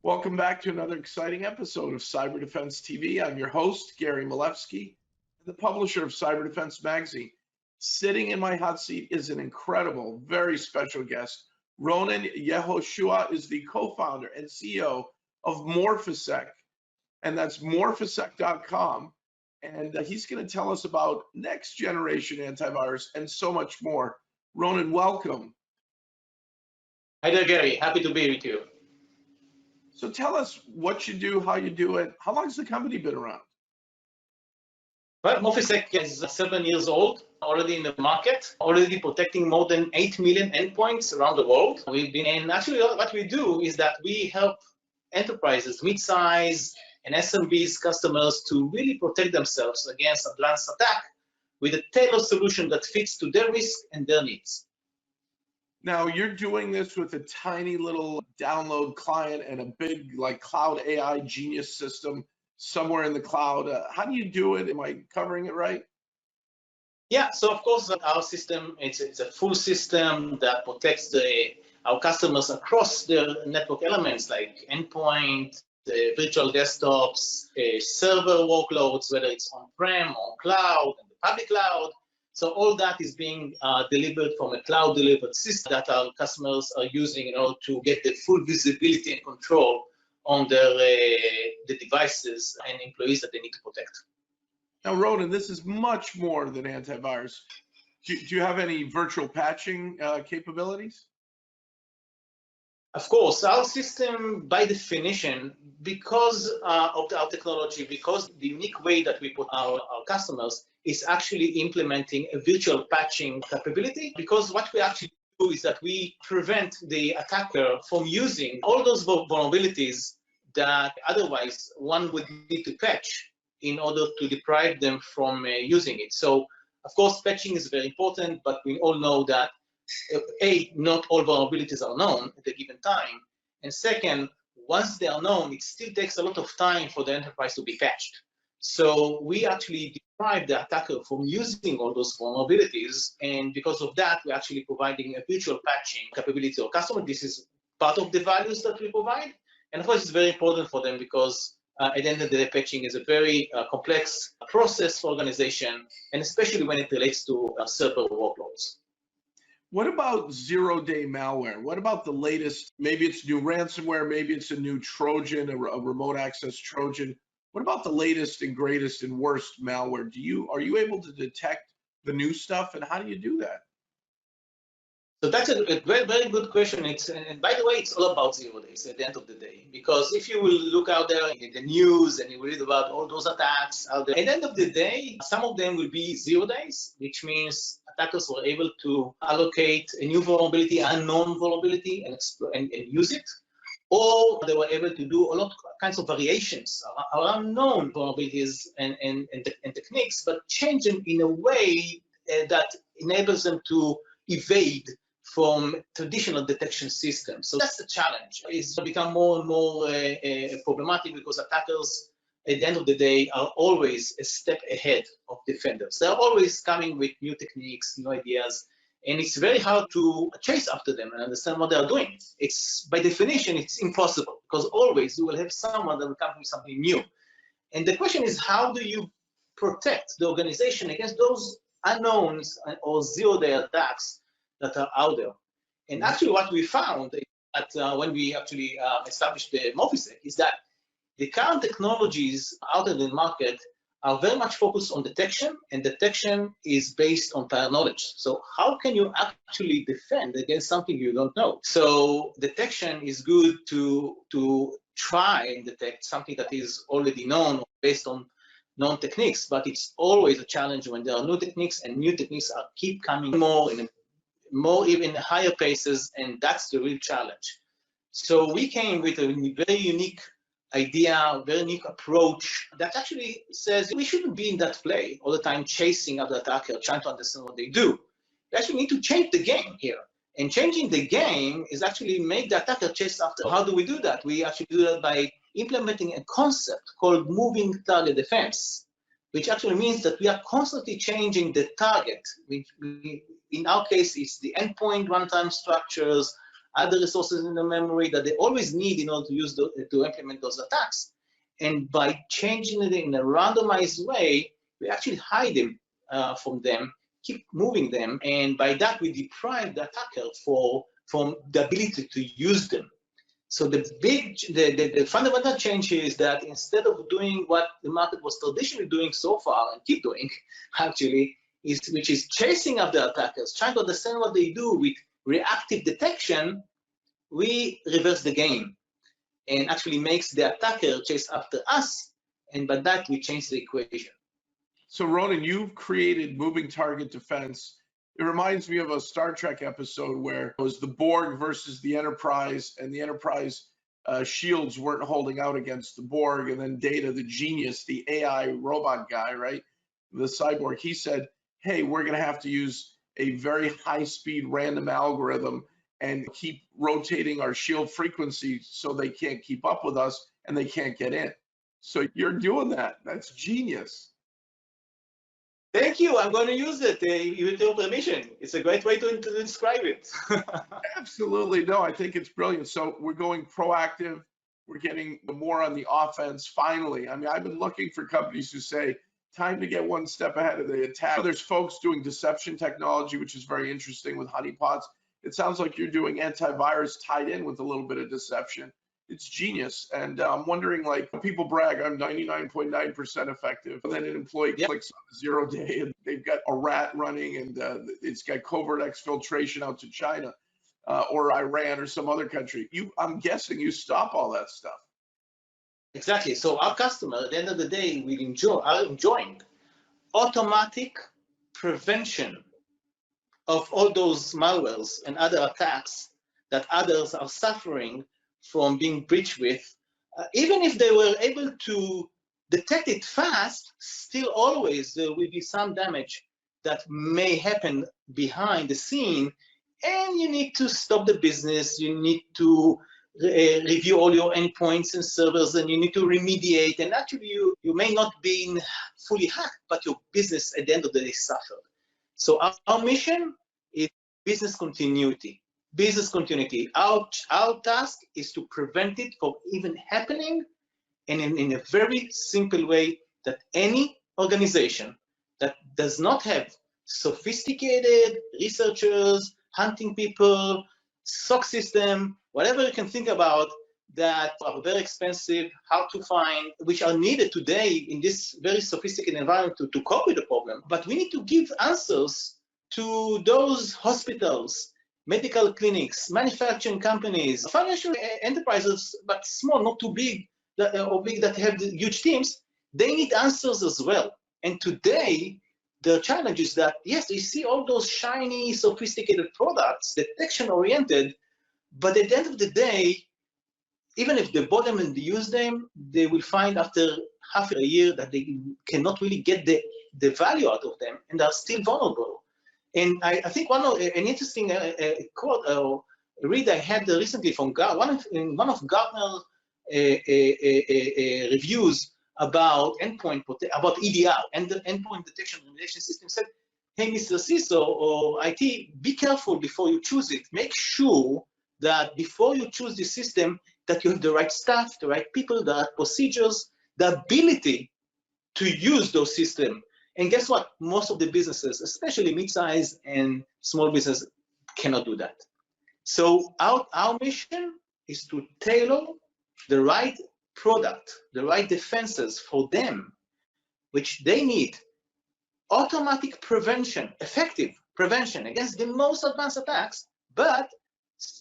Welcome back to another exciting episode of Cyber Defense TV. I'm your host, Gary Malevsky, the publisher of Cyber Defense Magazine. Sitting in my hot seat is an incredible, very special guest. Ronen Yehoshua is the co-founder and CEO of Morphisec, and that's morphisec.com. And he's going to tell us about next generation antivirus and so much more. Ronen, welcome. Hi there, Gary. Happy to be with you. So tell us what you do, how you do it. How long has the company been around? Well, Morphisec is 7 years old, already in the market, already protecting more than 8 million endpoints around the world. And actually what we do is that we help enterprises, mid-size and SMBs customers to really protect themselves against advanced attack with a tailored solution that fits to their risk and their needs. Now, you're doing this with a tiny little download client and a big like cloud AI genius system somewhere in the cloud. How do you do it? Am I covering it right? Yeah, so of course, our system, it's a full system that protects our customers across their network elements like endpoint, virtual desktops, server workloads, whether it's on-prem or cloud, and the public cloud. So all that is being delivered from a cloud-delivered system that our customers are using in order to get the full visibility and control on the devices and employees that they need to protect. Now, Ronen, this is much more than antivirus. Do you have any virtual patching capabilities? Of course, our system, by definition, because of our technology, because the unique way that we put our customers is actually implementing a virtual patching capability, because what we actually do is that we prevent the attacker from using all those vulnerabilities that otherwise one would need to patch in order to deprive them from using it. So, of course, patching is very important, but we all know that not all vulnerabilities are known at a given time. And second, once they are known, it still takes a lot of time for the enterprise to be patched. So we actually deprive the attacker from using all those vulnerabilities. And because of that, we're actually providing a virtual patching capability to our customer. This is part of the values that we provide. And of course, it's very important for them because at the end of the day, patching is a very complex process for organization, and especially when it relates to server workloads. What about zero-day malware? What about the latest? Maybe it's new ransomware, maybe it's a new Trojan, a remote access Trojan. What about the latest and greatest and worst malware? Are you able to detect the new stuff, and how do you do that? So that's a very, very good question. And by the way, it's all about 0 days at the end of the day, because if you will look out there in the news and you read about all those attacks out there, at the end of the day, some of them will be 0 days, which means attackers were able to allocate a new vulnerability, unknown vulnerability, and use it. Or they were able to do a lot of kinds of variations around known vulnerabilities and techniques, but change them in a way that enables them to evade from traditional detection systems. So that's the challenge. It's become more and more problematic because attackers, at the end of the day, are always a step ahead of defenders. They're always coming with new techniques, new ideas, and it's very hard to chase after them and understand what they're doing. It's, by definition, it's impossible, because always you will have someone that will come with something new. And the question is, how do you protect the organization against those unknowns or zero-day attacks that are out there? And actually what we found that when we actually established the Morphisec is that the current technologies out in the market are very much focused on detection, and detection is based on prior knowledge. So how can you actually defend against something you don't know? So detection is good to try and detect something that is already known based on known techniques, but it's always a challenge when there are new techniques, and new techniques keep coming more even higher paces, and that's the real challenge. So we came with a very unique idea, very unique approach that actually says we shouldn't be in that play all the time chasing other attackers, trying to understand what they do. We actually need to change the game here. And changing the game is actually make the attacker chase after. How do we do that? We actually do that by implementing a concept called moving target defense, which actually means that we are constantly changing the target. In our case, it's the endpoint runtime structures, other resources in the memory that they always need in order to use to implement those attacks. And by changing it in a randomized way, we actually hide them from them, keep moving them, and by that we deprive the attacker from the ability to use them. So the fundamental change is that instead of doing what the market was traditionally doing so far and keep doing, actually, which is chasing after attackers, trying to understand what they do with reactive detection, we reverse the game and actually makes the attacker chase after us, and by that we change the equation. So Ronan, you've created moving target defense. It reminds me of a Star Trek episode where it was the Borg versus the Enterprise, and the Enterprise shields weren't holding out against the Borg, and then Data, the genius, the AI robot guy, right, the cyborg, he said, hey, we're going to have to use a very high-speed random algorithm and keep rotating our shield frequency so they can't keep up with us and they can't get in. So you're doing that. That's genius. Thank you. I'm going to use it with your permission. It's a great way to describe it. Absolutely. No, I think it's brilliant. So we're going proactive. We're getting more on the offense finally. I mean, I've been looking for companies who say, time to get one step ahead of the attack. There's folks doing deception technology, which is very interesting with honeypots. It sounds like you're doing antivirus tied in with a little bit of deception. It's genius. And I'm wondering, like, people brag, I'm 99.9% effective. And then an employee clicks on the 0 day and they've got a rat running and it's got covert exfiltration out to China or Iran or some other country. I'm guessing you stop all that stuff. Exactly. So our customer, at the end of the day, are enjoying automatic prevention of all those malwares and other attacks that others are suffering from being breached with. Even if they were able to detect it fast, still always there will be some damage that may happen behind the scene, and you need to stop the business, you need to review all your endpoints and servers, and you need to remediate, and actually you may not be fully hacked, but your business at the end of the day suffered. So our mission is business continuity. Business continuity. Our task is to prevent it from even happening, and in a very simple way that any organization that does not have sophisticated researchers, hunting people, SOC system, whatever you can think about that are very expensive, hard to find, which are needed today in this very sophisticated environment to cope with the problem. But we need to give answers to those hospitals, medical clinics, manufacturing companies, financial enterprises, but small, not too big, or big that have huge teams. They need answers as well. And today, the challenge is that, yes, they see all those shiny, sophisticated products, detection-oriented, but at the end of the day, even if they bought them and they use them, they will find after half a year that they cannot really get the value out of them, and are still vulnerable. And I think an interesting quote read I had recently from one of Gartner reviews about about EDR and the endpoint detection remediation system said, hey, Mr. CISO or IT, be careful before you choose it. Make sure that before you choose the system, that you have the right staff, the right people, the right procedures, the ability to use those systems. And guess what? Most of the businesses, especially mid-size and small business, cannot do that. So our mission is to tailor the right product, the right defenses for them, which they need. Automatic prevention, effective prevention against the most advanced attacks, but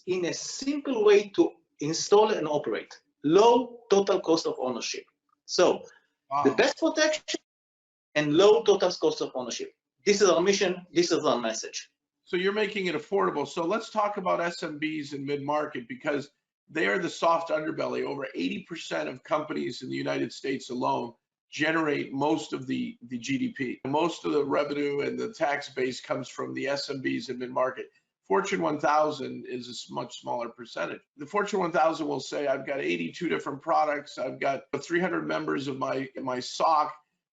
in a simple way to install and operate. Low total cost of ownership. So the best protection and low total cost of ownership. This is our mission. This is our message. So you're making it affordable. So let's talk about SMBs and mid-market, because they are the soft underbelly. Over 80% of companies in the United States alone generate most of the GDP. Most of the revenue and the tax base comes from the SMBs and mid-market. Fortune 1000 is a much smaller percentage. The Fortune 1000 will say, I've got 82 different products. I've got 300 members of my SOC.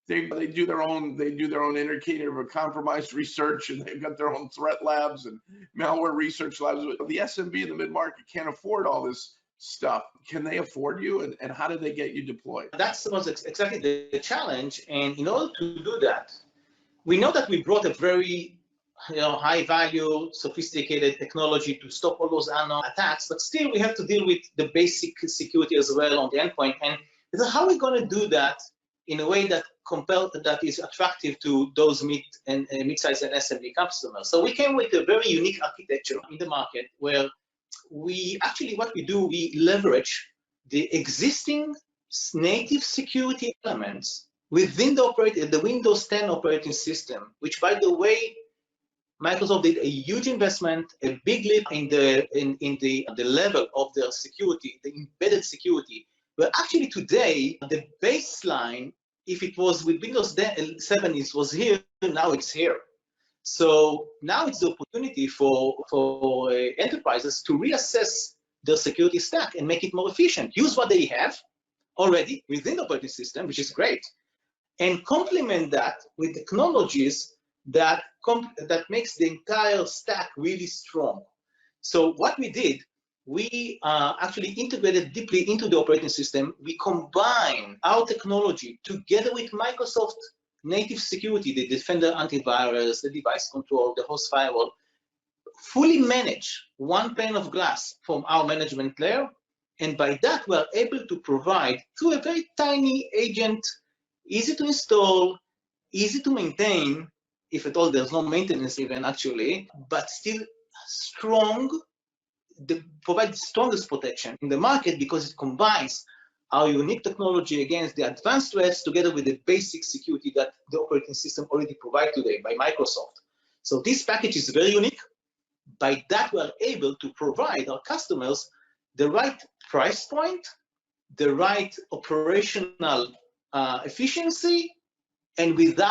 They do their own indicator of a compromised research, and they've got their own threat labs and malware research labs. But the SMB and the mid-market can't afford all this stuff. Can they afford you, and how do they get you deployed? That's exactly the challenge. And in order to do that, we know that we brought a very high value, sophisticated technology to stop all those unknown attacks, but still we have to deal with the basic security as well on the endpoint. And how are we going to do that in a way that is attractive to those mid-sized and SMB customers? So we came with a very unique architecture in the market where what we do, we leverage the existing native security elements within the Windows 10 operating system, which, by the way, Microsoft did a huge investment, a big leap in the level of their security, the embedded security. Where actually today the baseline, if it was with Windows 7, it was here. Now it's here. So now it's the opportunity for enterprises to reassess their security stack and make it more efficient. Use what they have already within the operating system, which is great, and complement that with technologies that makes the entire stack really strong. So what we did, we actually integrated deeply into the operating system. We combine our technology together with Microsoft native security, the Defender antivirus, the device control, the host firewall, fully manage one pane of glass from our management layer. And by that, we are able to provide through a very tiny agent, easy to install, easy to maintain, if at all there's no maintenance even actually, but still strong, provide the strongest protection in the market because it combines our unique technology against the advanced threats together with the basic security that the operating system already provides today by Microsoft. So this package is very unique. By that, we are able to provide our customers the right price point, the right operational efficiency, and with the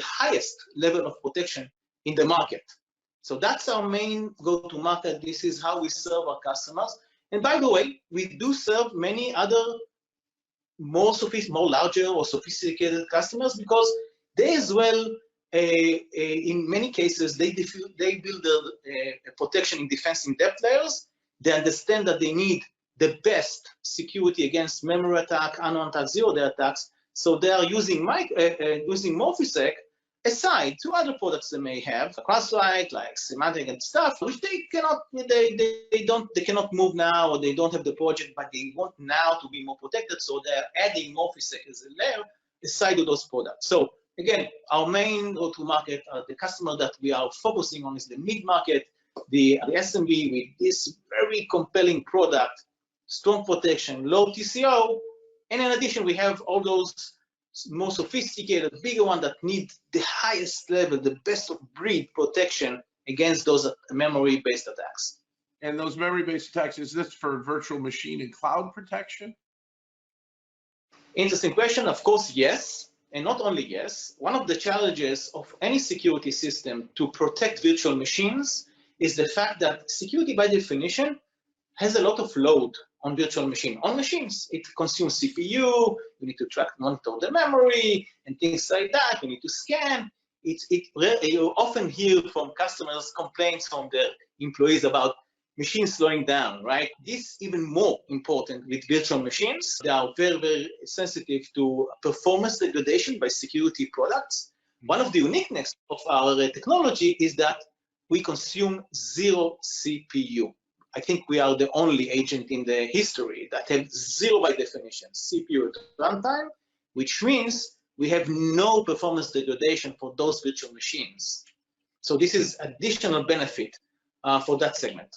highest level of protection in the market. So that's our main go-to-market. This is how we serve our customers. And by the way, we do serve many other more larger or sophisticated customers because they as well, in many cases, they build protection in defense in depth layers. They understand that they need the best security against memory attack, unknown attack, zero-day attacks. So they are using Morphisec aside to other products they may have, CrowdStrike, like Semantic and stuff, which they cannot move now, or they don't have the project, but they want now to be more protected. So they're adding Morphisec as a layer aside to those products. So again, our main go-to-market, the customer that we are focusing on is the mid-market, the SMB with this very compelling product, strong protection, low TCO, and in addition, we have all those more sophisticated, bigger ones that need the highest level, the best of breed protection against those memory-based attacks. And those memory-based attacks, is this for virtual machine and cloud protection? Interesting question. Of course, yes. And not only yes. One of the challenges of any security system to protect virtual machines is the fact that security, by definition, has a lot of load on virtual machine. On machines, it consumes CPU, you need to monitor the memory, and things like that. You need to scan. You often hear from customers complaints from their employees about machines slowing down, right? This is even more important with virtual machines. They are very, very sensitive to performance degradation by security products. One of the uniqueness of our technology is that we consume zero CPU. I think we are the only agent in the history that have zero by definition CPU at runtime, which means we have no performance degradation for those virtual machines. So this is additional benefit for that segment.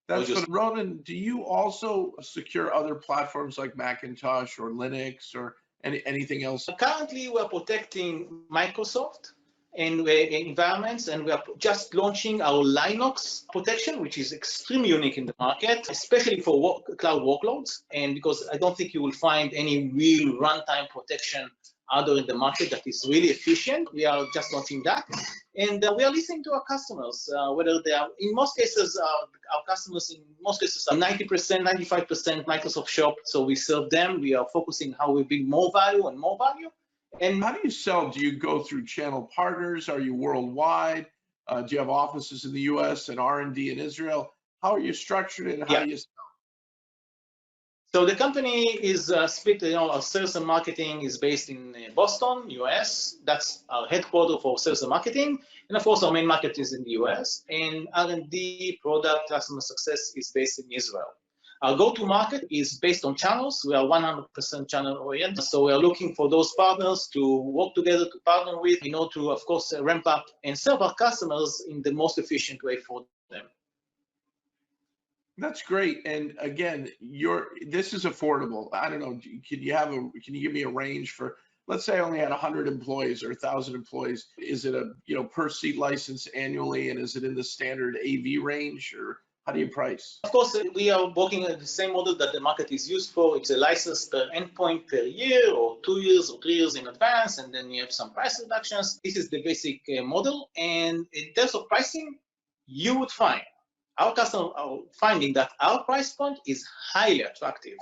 That's good. Ronan, do you also secure other platforms like Macintosh or Linux or anything else? Currently, we are protecting Microsoft and environments, and we are just launching our Linux protection, which is extremely unique in the market, especially for cloud workloads. And because I don't think you will find any real runtime protection other in the market that is really efficient. We are just launching that. And we are listening to our customers, whether they are, in most cases, our customers in most cases are 90%, 95% Microsoft Shop. So we serve them. We are focusing how we bring more value and more value. And how do you sell? Do you go through channel partners? Are you worldwide? Do you have offices in the US and R&D in Israel? How are you structured and how do you sell? So the company is split, our sales and marketing is based in Boston, US. That's our headquarters for sales and marketing. And of course, our main market is in the US. And R&D, product, customer success is based in Israel. Our go-to-market is based on channels. We are 100% channel-oriented. So we are looking for those partners to work together, to partner with, to, of course, ramp up and serve our customers in the most efficient way for them. That's great. And again, this is affordable. I don't know, can you give me a range for, let's say I only had 100 employees or 1,000 employees. Is it a, per seat license annually, and is it in the standard AV range, or how do you price? Of course, we are working at the same model that the market is used for. It's a license per endpoint per year, or 2 years or 3 years in advance, and then you have some price reductions. This is the basic model. And in terms of pricing, you would find our customers are finding that our price point is highly attractive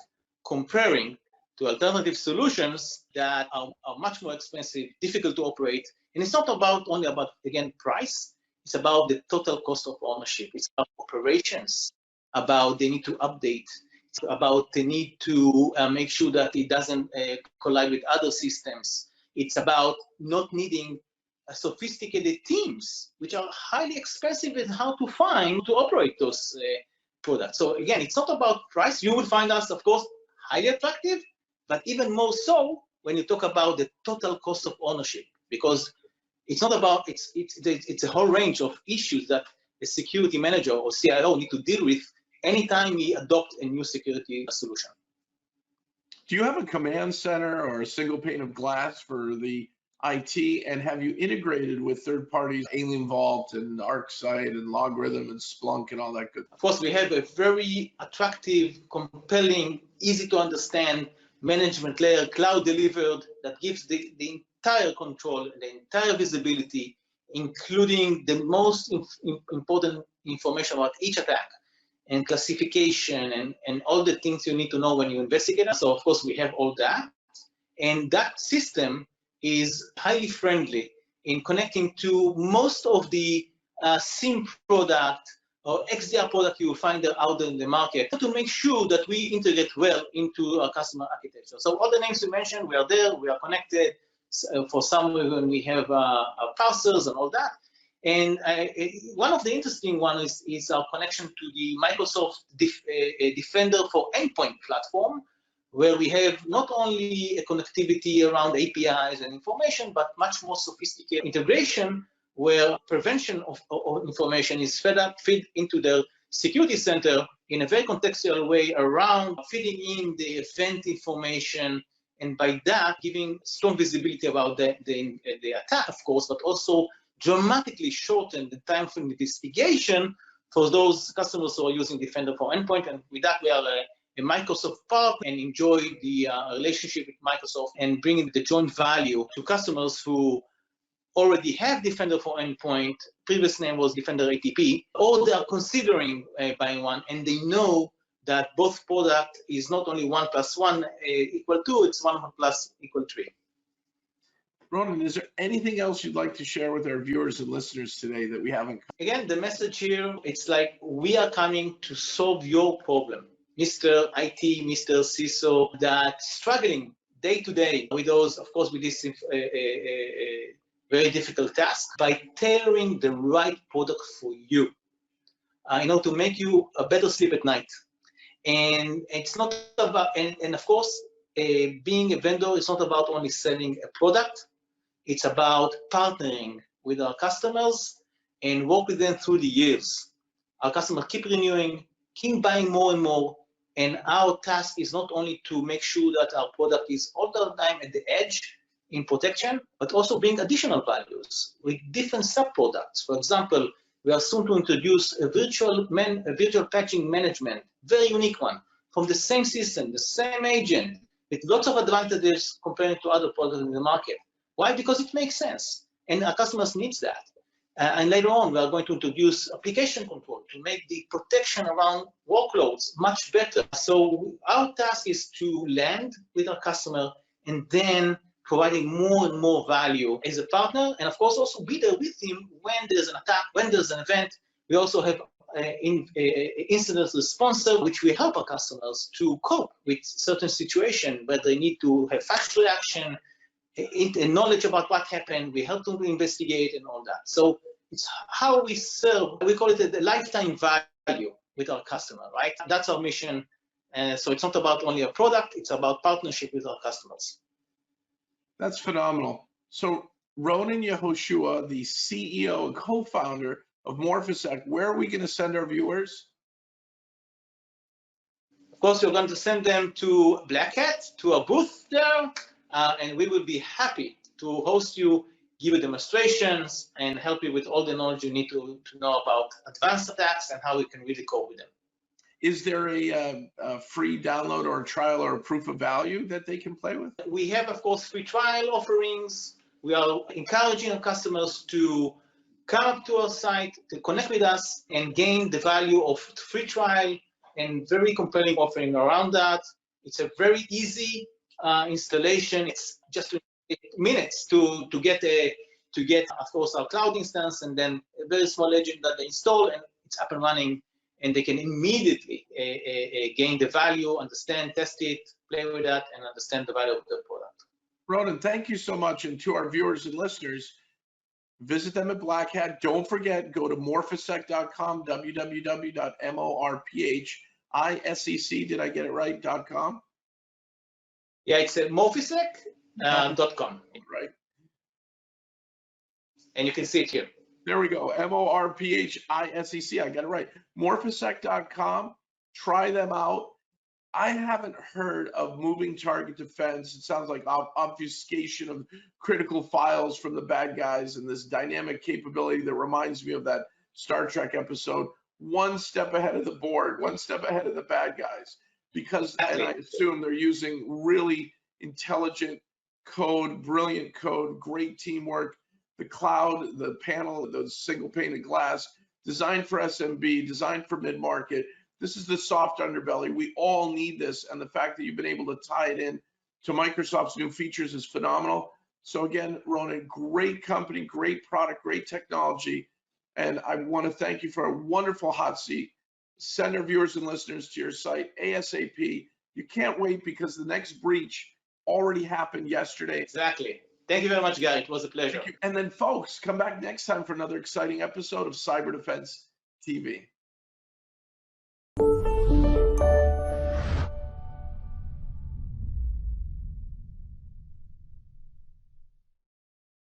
comparing to alternative solutions that are much more expensive, difficult to operate. And it's not only about, again, price. It's about the total cost of ownership. It's about operations, about the need to update. It's about the need to make sure that it doesn't collide with other systems. It's about not needing sophisticated teams, which are highly expensive in how to operate those products. So again, it's not about price. You will find us, of course, highly attractive, but even more so when you talk about the total cost of ownership, because it's not about, it's a whole range of issues that a security manager or CIO need to deal with anytime we adopt a new security solution. Do you have a command center or a single pane of glass for the IT, and have you integrated with third parties, Alien Vault and ArcSight and Logarithm and Splunk and all that good? Of course, we have a very attractive, compelling, easy to understand management layer, cloud delivered, that gives the entire control, the entire visibility, including the most important information about each attack and classification and all the things you need to know when you investigate. So of course, we have all that. And that system is highly friendly in connecting to most of the SIEM product or XDR product you will find out there in the market, to make sure that we integrate well into our customer architecture. So all the names you mentioned, we are there, we are connected. For some, when we have our parsers and all that. And one of the interesting ones is our connection to the Microsoft Defender for Endpoint platform, where we have not only a connectivity around APIs and information, but much more sophisticated integration where prevention of information is fed into the security center in a very contextual way around feeding in the event information, and by that giving strong visibility about the attack, of course, but also dramatically shorten the time for investigation for those customers who are using Defender for Endpoint. And with that, we are a Microsoft partner and enjoy the relationship with Microsoft and bringing the joint value to customers who already have Defender for Endpoint, previous name was Defender ATP, or they are considering buying one, and they know that both product is not only 1 + 1 = 2, it's 1 + 3. Ronen, is there anything else you'd like to share with our viewers and listeners today that we haven't? Again, the message here, it's like we are coming to solve your problem, Mr. IT, Mr. CISO, that struggling day to day with those, of course, with this very difficult task, by tailoring the right product for you, to make you a better sleep at night. And it's not about, and of course, being a vendor is not about only selling a product. It's about partnering with our customers and work with them through the years. Our customers keep renewing, keep buying more and more. And our task is not only to make sure that our product is all the time at the edge in protection, but also bring additional values with different sub-products. For example, we are soon to introduce a virtual patching management, very unique one, from the same system, the same agent, with lots of advantages compared to other products in the market. Why? Because it makes sense, and our customers need that. And later on, we are going to introduce application control to make the protection around workloads much better. So our task is to land with our customer and then providing more and more value as a partner, and of course also be there with him when there's an attack, when there's an event. We also have incident response, which we help our customers to cope with certain situations where they need to have fast reaction, knowledge about what happened. We help them to investigate and all that. So it's how we serve. We call it the lifetime value with our customer, right? That's our mission. So it's not about only a product, it's about partnership with our customers. That's phenomenal. So Ronen Yehoshua, the CEO and co-founder of Morphisec, where are we going to send our viewers? Of course, you're going to send them to Black Hat, to a booth there, and we will be happy to host you, give you demonstrations, and help you with all the knowledge you need to know about advanced attacks and how we can really cope with them. Is there a free download or a trial or a proof of value that they can play with? We have, of course, free trial offerings. We are encouraging our customers to come up to our site, to connect with us, and gain the value of free trial and very compelling offering around that. It's a very easy installation. It's just minutes to get, of course, our cloud instance, and then a very small agent that they install, and it's up and running. And they can immediately gain the value, understand, test it, play with that, and understand the value of the product. Ronen, thank you so much. And to our viewers and listeners, visit them at Black Hat. Don't forget, go to morphisec.com, www.morphisec, did I get it right, .com? Yeah, it's at morphisec.com. Right. And you can see it here. There we go. Morphisec. I got it right. Morphisec.com. Try them out. I haven't heard of moving target defense. It sounds like obfuscation of critical files from the bad guys and this dynamic capability that reminds me of that Star Trek episode. One step ahead of the board, one step ahead of the bad guys. Because, and I assume they're using really intelligent code, brilliant code, great teamwork. The cloud, the panel, the single pane of glass, designed for SMB, designed for mid-market. This is the soft underbelly. We all need this, and the fact that you've been able to tie it in to Microsoft's new features is phenomenal. So again, Ronen, great company, great product, great technology, and I want to thank you for a wonderful hot seat. Send our viewers and listeners to your site ASAP. You can't wait because the next breach already happened yesterday. Exactly. Thank you very much, Gary. It was a pleasure. And then, folks, come back next time for another exciting episode of Cyber Defense TV.